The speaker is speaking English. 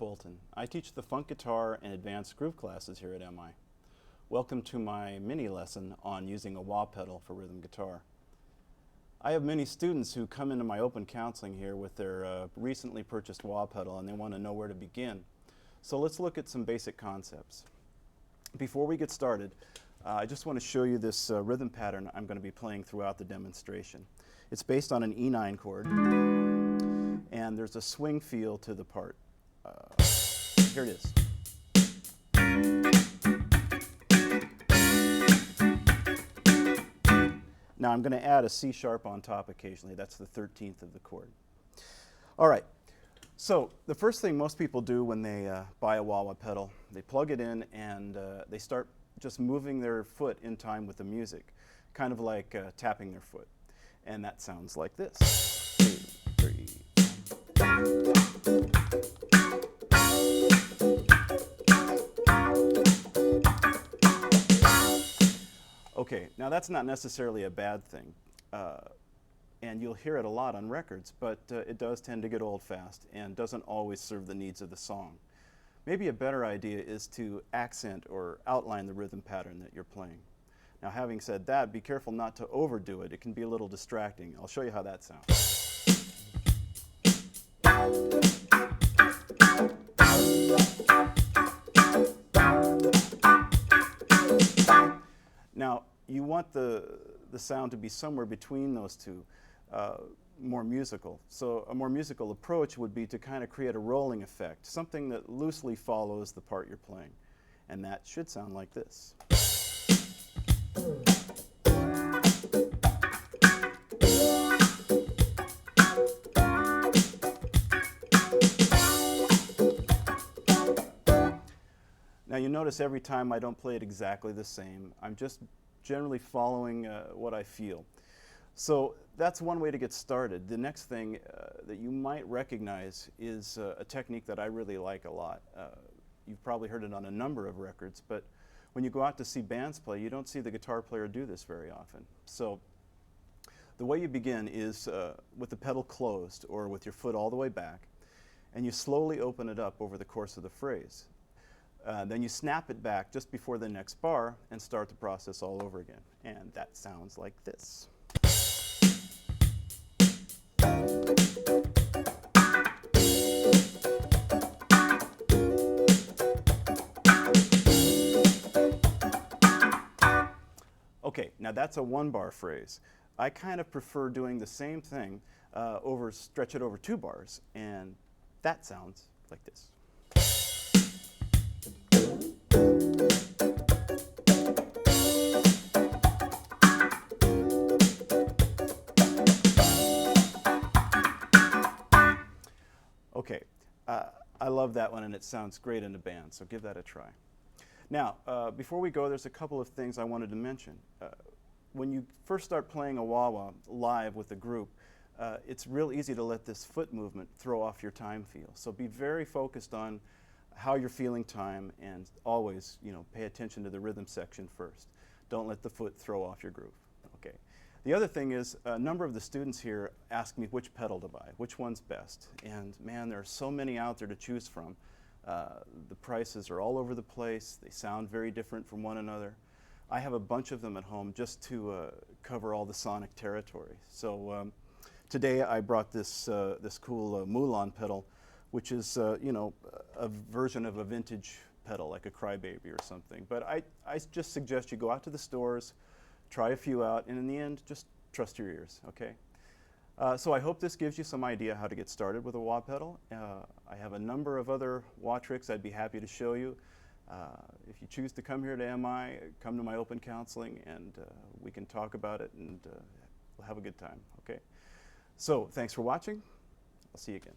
Bolton. I teach the funk guitar and advanced groove classes here at MI. Welcome to my mini lesson on using a wah pedal for rhythm guitar. I have many students who come into my open counseling here with their recently purchased wah pedal and they want to know where to begin. So let's look at some basic concepts. Before we get started, I just want to show you this rhythm pattern I'm going to be playing throughout the demonstration. It's based on an E9 chord, and there's a swing feel to the part. Here it is. Now I'm going to add a C sharp on top occasionally. That's the 13th of the chord. All right. So the first thing most people do when they buy a wah-wah pedal, they plug it in and they start just moving their foot in time with the music, kind of like tapping their foot. And that sounds like this. 2, 3. Okay, now that's not necessarily a bad thing. And you'll hear it a lot on records, but it does tend to get old fast and doesn't always serve the needs of the song. Maybe a better idea is to accent or outline the rhythm pattern that you're playing. Now, having said that, be careful not to overdo it. It can be a little distracting. I'll show you how that sounds. Now, you want the sound to be somewhere between those two, more musical. So a more musical approach would be to kind of create a rolling effect, something that loosely follows the part you're playing. And that should sound like this. Now you notice every time I don't play it exactly the same. I'm just generally following what I feel. So that's one way to get started. The next thing that you might recognize is a technique that I really like a lot. You've probably heard it on a number of records, but when you go out to see bands play, you don't see the guitar player do this very often. So the way you begin is with the pedal closed or with your foot all the way back, and you slowly open it up over the course of the phrase. Then you snap it back just before the next bar and start the process all over again. And that sounds like this. Okay, now that's a one-bar phrase. I kind of prefer doing the same thing stretch it over 2 bars, and that sounds like this. Okay, I love that one and it sounds great in a band, so give that a try. Now, before we go, there's a couple of things I wanted to mention. When you first start playing a wah-wah live with a group, it's real easy to let this foot movement throw off your time feel. So be very focused on how you're feeling time and always, pay attention to the rhythm section first. Don't let the foot throw off your groove. Okay. The other thing is, a number of the students here ask me which pedal to buy, which one's best. And man, there are so many out there to choose from. The prices are all over the place. They sound very different from one another. I have a bunch of them at home just to cover all the sonic territory. So today I brought this cool Moulin pedal, which is a version of a vintage pedal, like a Crybaby or something. But I just suggest you go out to the stores, try a few out, and in the end, just trust your ears, okay? So I hope this gives you some idea how to get started with a wah pedal. I have a number of other wah tricks I'd be happy to show you. If you choose to come here to MI, come to my open counseling, and we can talk about it, and we'll have a good time, okay? So thanks for watching. I'll see you again.